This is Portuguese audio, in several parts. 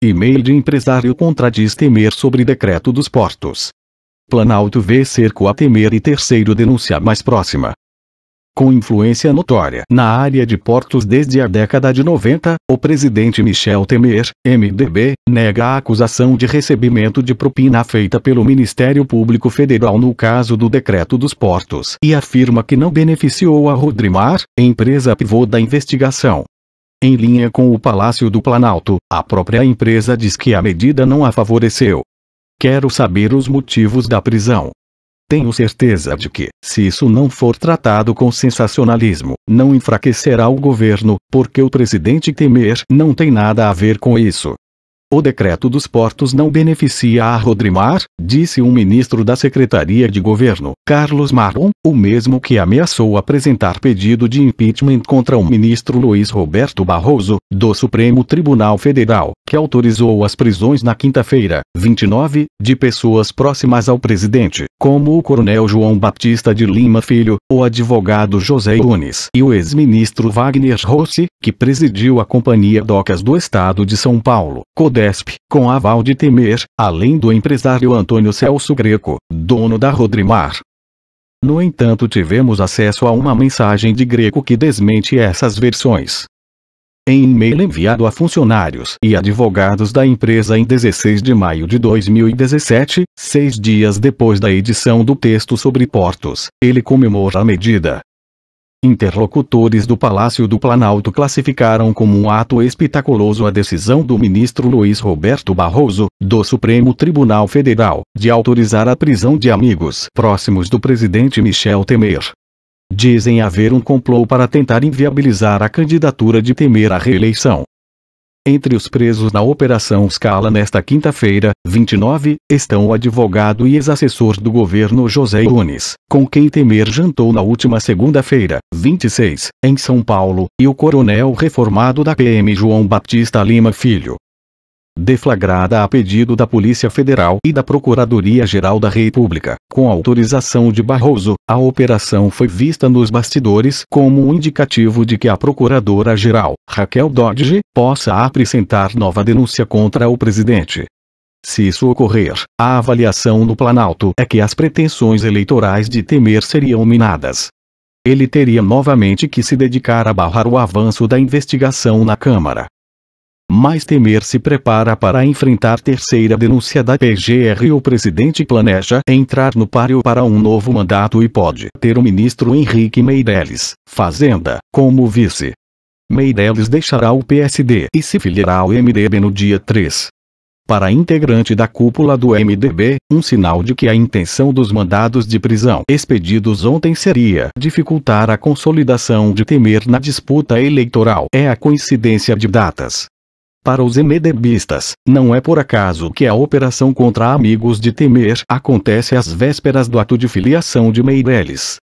E-mail de empresário contradiz Temer sobre decreto dos portos. Planalto vê cerco a Temer e terceiro denúncia mais próxima. Com influência notória na área de portos desde a década de 90, o presidente Michel Temer, MDB, nega a acusação de recebimento de propina feita pelo Ministério Público Federal no caso do decreto dos portos e afirma que não beneficiou a Rodrimar, empresa pivô da investigação. Em linha com o Palácio do Planalto, a própria empresa diz que a medida não a favoreceu. Quero saber os motivos da prisão. Tenho certeza de que, se isso não for tratado com sensacionalismo, não enfraquecerá o governo, porque o presidente Temer não tem nada a ver com isso. O decreto dos portos não beneficia a Rodrimar, disse um ministro da Secretaria de Governo, Carlos Marum, o mesmo que ameaçou apresentar pedido de impeachment contra o ministro Luiz Roberto Barroso, do Supremo Tribunal Federal, que autorizou as prisões na quinta-feira, 29, de pessoas próximas ao presidente, como o coronel João Batista de Lima Filho, o advogado José Nunes e o ex-ministro Wagner Rossi, que presidiu a Companhia Docas do Estado de São Paulo, CODESP, com aval de Temer, além do empresário Antônio Celso Greco, dono da Rodrimar. No entanto, tivemos acesso a uma mensagem de Greco que desmente essas versões. Em e-mail enviado a funcionários e advogados da empresa em 16 de maio de 2017, 6 dias depois da edição do texto sobre portos, ele comemora a medida. Interlocutores do Palácio do Planalto classificaram como um ato espetaculoso a decisão do ministro Luiz Roberto Barroso, do Supremo Tribunal Federal, de autorizar a prisão de amigos próximos do presidente Michel Temer. Dizem haver um complô para tentar inviabilizar a candidatura de Temer à reeleição. Entre os presos na Operação Scala nesta quinta-feira, 29, estão o advogado e ex-assessor do governo José Nunes, com quem Temer jantou na última segunda-feira, 26, em São Paulo, e o coronel reformado da PM João Batista Lima Filho. Deflagrada a pedido da Polícia Federal e da Procuradoria-Geral da República, com autorização de Barroso, a operação foi vista nos bastidores como um indicativo de que a Procuradora-Geral, Raquel Dodge, possa apresentar nova denúncia contra o presidente. Se isso ocorrer, a avaliação no Planalto é que as pretensões eleitorais de Temer seriam minadas. Ele teria novamente que se dedicar a barrar o avanço da investigação na Câmara. Mas Temer se prepara para enfrentar terceira denúncia da PGR e o presidente planeja entrar no páreo para um novo mandato e pode ter o ministro Henrique Meirelles, Fazenda, como vice. Meirelles deixará o PSD e se filiará ao MDB no dia 3. Para integrante da cúpula do MDB, um sinal de que a intenção dos mandados de prisão expedidos ontem seria dificultar a consolidação de Temer na disputa eleitoral é a coincidência de datas. Para os MDBistas, não é por acaso que a operação contra amigos de Temer acontece às vésperas do ato de filiação de Meirelles.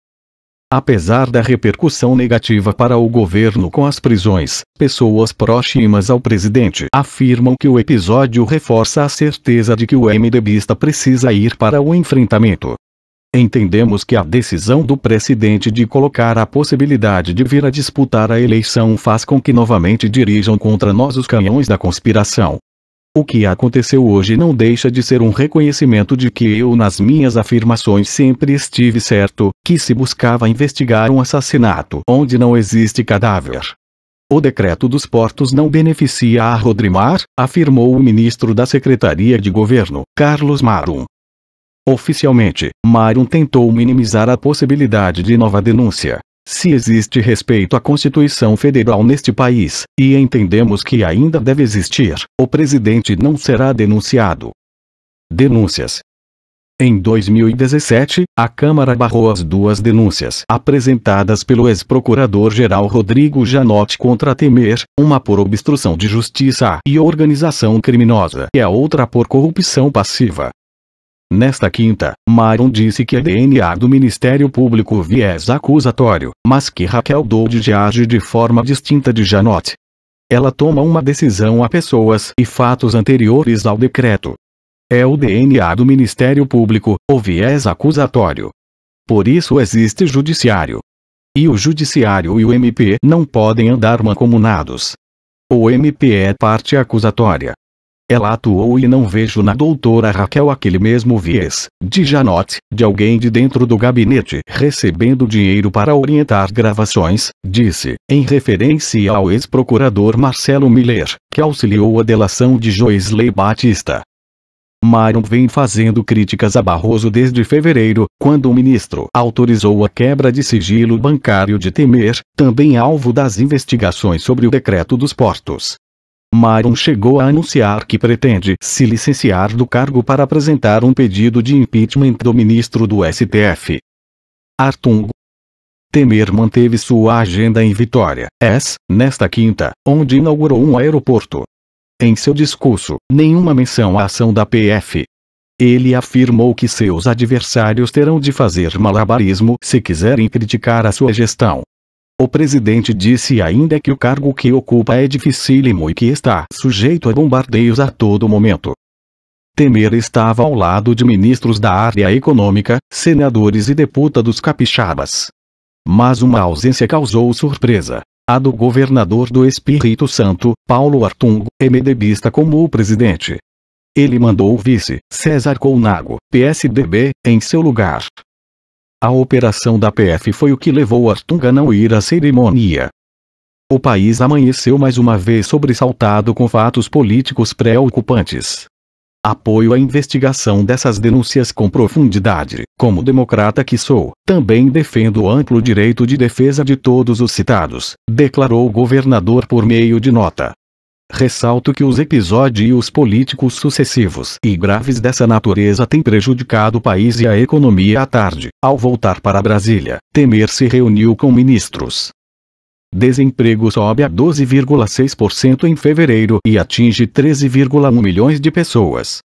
Apesar da repercussão negativa para o governo com as prisões, pessoas próximas ao presidente afirmam que o episódio reforça a certeza de que o MDBista precisa ir para o enfrentamento. Entendemos que a decisão do presidente de colocar a possibilidade de vir a disputar a eleição faz com que novamente dirijam contra nós os canhões da conspiração. O que aconteceu hoje não deixa de ser um reconhecimento de que eu nas minhas afirmações sempre estive certo, que se buscava investigar um assassinato onde não existe cadáver. O decreto dos portos não beneficia a Rodrimar, afirmou o ministro da Secretaria de Governo, Carlos Marum. Oficialmente, Marum tentou minimizar a possibilidade de nova denúncia. Se existe respeito à Constituição Federal neste país, e entendemos que ainda deve existir, o presidente não será denunciado. Denúncias. Em 2017, a Câmara barrou as duas denúncias apresentadas pelo ex-procurador-geral Rodrigo Janot contra Temer, uma por obstrução de justiça e organização criminosa e a outra por corrupção passiva. Nesta quinta, Marum disse que a DNA do Ministério Público viés acusatório, mas que Raquel Dodge age de forma distinta de Janot. Ela toma uma decisão a pessoas e fatos anteriores ao decreto. É o DNA do Ministério Público, o viés acusatório. Por isso existe judiciário. E o judiciário e o MP não podem andar mancomunados. O MP é parte acusatória. Ela atuou e não vejo na doutora Raquel aquele mesmo viés, de Janote, de alguém de dentro do gabinete recebendo dinheiro para orientar gravações, disse, em referência ao ex-procurador Marcelo Miller, que auxiliou a delação de Joesley Batista. Maron vem fazendo críticas a Barroso desde fevereiro, quando o ministro autorizou a quebra de sigilo bancário de Temer, também alvo das investigações sobre o decreto dos portos. Maron chegou a anunciar que pretende se licenciar do cargo para apresentar um pedido de impeachment do ministro do STF. Artung. Temer manteve sua agenda em Vitória, nesta quinta, onde inaugurou um aeroporto. Em seu discurso, nenhuma menção à ação da PF. Ele afirmou que seus adversários terão de fazer malabarismo se quiserem criticar a sua gestão. O presidente disse ainda que o cargo que ocupa é dificílimo e que está sujeito a bombardeios a todo momento. Temer estava ao lado de ministros da área econômica, senadores e deputados capixabas. Mas uma ausência causou surpresa. A do governador do Espírito Santo, Paulo Artung, MDBista como o presidente. Ele mandou o vice, César Colnago, PSDB, em seu lugar. A operação da PF foi o que levou Artung a não ir à cerimônia. O país amanheceu mais uma vez sobressaltado com fatos políticos preocupantes. Apoio à investigação dessas denúncias com profundidade. Como democrata que sou, também defendo o amplo direito de defesa de todos os citados, declarou o governador por meio de nota. Ressalto que os episódios políticos sucessivos e graves dessa natureza têm prejudicado o país e a economia. À tarde, ao voltar para Brasília, Temer se reuniu com ministros. Desemprego sobe a 12,6% em fevereiro e atinge 13,1 milhões de pessoas.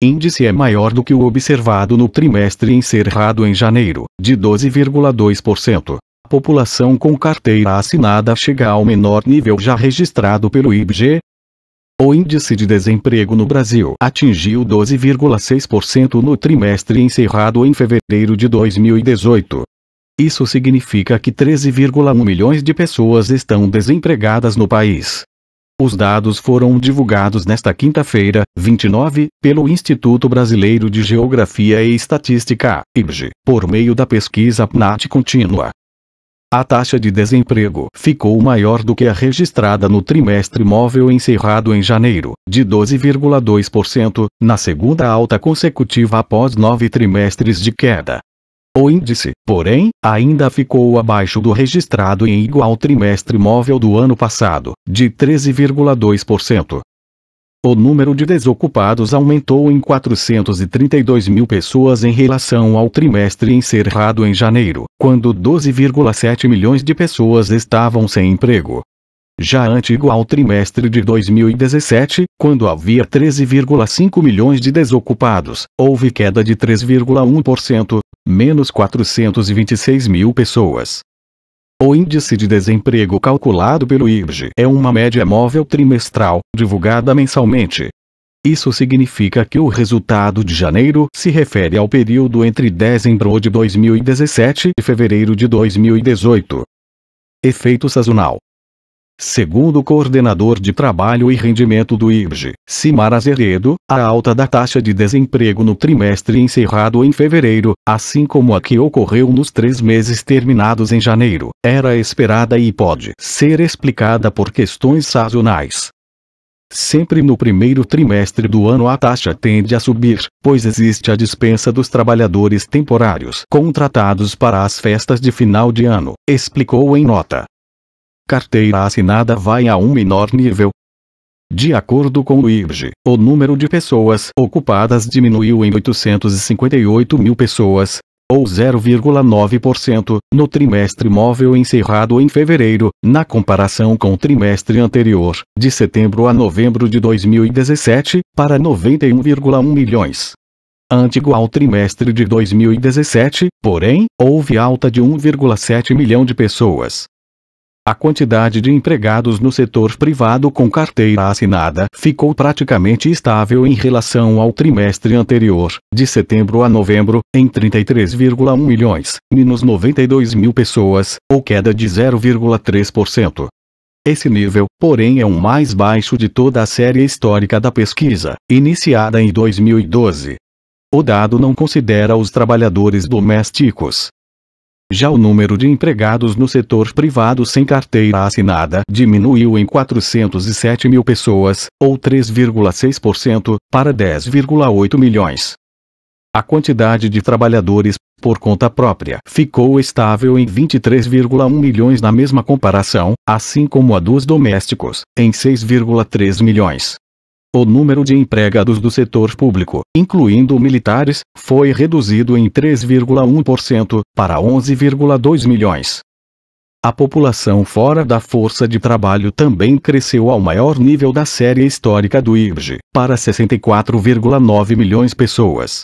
Índice é maior do que o observado no trimestre encerrado em janeiro, de 12,2%. População com carteira assinada chega ao menor nível já registrado pelo IBGE. O índice de desemprego no Brasil atingiu 12,6% no trimestre encerrado em fevereiro de 2018. Isso significa que 13,1 milhões de pessoas estão desempregadas no país. Os dados foram divulgados nesta quinta-feira, 29, pelo Instituto Brasileiro de Geografia e Estatística, IBGE, por meio da pesquisa PNAD contínua. A taxa de desemprego ficou maior do que a registrada no trimestre móvel encerrado em janeiro, de 12,2%, na segunda alta consecutiva após 9 trimestres de queda. O índice, porém, ainda ficou abaixo do registrado em igual trimestre móvel do ano passado, de 13,2%. O número de desocupados aumentou em 432 mil pessoas em relação ao trimestre encerrado em janeiro, quando 12,7 milhões de pessoas estavam sem emprego. Já antigo ao trimestre de 2017, quando havia 13,5 milhões de desocupados, houve queda de 3,1%, menos 426 mil pessoas. O índice de desemprego calculado pelo IBGE é uma média móvel trimestral, divulgada mensalmente. Isso significa que o resultado de janeiro se refere ao período entre dezembro de 2017 e fevereiro de 2018. Efeito sazonal. Segundo o coordenador de trabalho e rendimento do IBGE, Simar Azeredo, a alta da taxa de desemprego no trimestre encerrado em fevereiro, assim como a que ocorreu nos 3 meses terminados em janeiro, era esperada e pode ser explicada por questões sazonais. Sempre no primeiro trimestre do ano a taxa tende a subir, pois existe a dispensa dos trabalhadores temporários contratados para as festas de final de ano, explicou em nota. Carteira assinada vai a um menor nível. De acordo com o IBGE, o número de pessoas ocupadas diminuiu em 858 mil pessoas, ou 0,9%, no trimestre móvel encerrado em fevereiro, na comparação com o trimestre anterior, de setembro a novembro de 2017, para 91,1 milhões. Antigo ao trimestre de 2017, porém, houve alta de 1,7 milhão de pessoas. A quantidade de empregados no setor privado com carteira assinada ficou praticamente estável em relação ao trimestre anterior, de setembro a novembro, em 33,1 milhões, menos 92 mil pessoas, ou queda de 0,3%. Esse nível, porém, é o mais baixo de toda a série histórica da pesquisa, iniciada em 2012. O dado não considera os trabalhadores domésticos. Já o número de empregados no setor privado sem carteira assinada diminuiu em 407 mil pessoas, ou 3,6%, para 10,8 milhões. A quantidade de trabalhadores por conta própria ficou estável em 23,1 milhões na mesma comparação, assim como a dos domésticos, em 6,3 milhões. O número de empregados do setor público, incluindo militares, foi reduzido em 3,1%, para 11,2 milhões. A população fora da força de trabalho também cresceu ao maior nível da série histórica do IBGE, para 64,9 milhões de pessoas.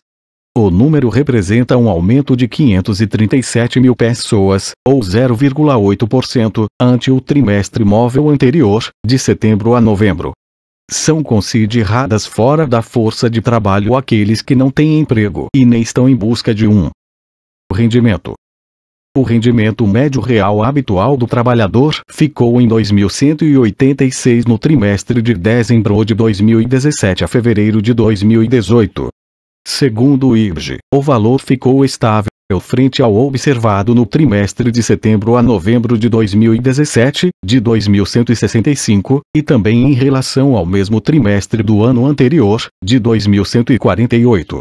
O número representa um aumento de 537 mil pessoas, ou 0,8%, ante o trimestre móvel anterior, de setembro a novembro. São consideradas fora da força de trabalho aqueles que não têm emprego e nem estão em busca de um. Rendimento. O rendimento médio real habitual do trabalhador ficou em 2.186 no trimestre de dezembro de 2017 a fevereiro de 2018. Segundo o IBGE, o valor ficou estável frente ao observado no trimestre de setembro a novembro de 2017, de 2.165, e também em relação ao mesmo trimestre do ano anterior, de 2.148.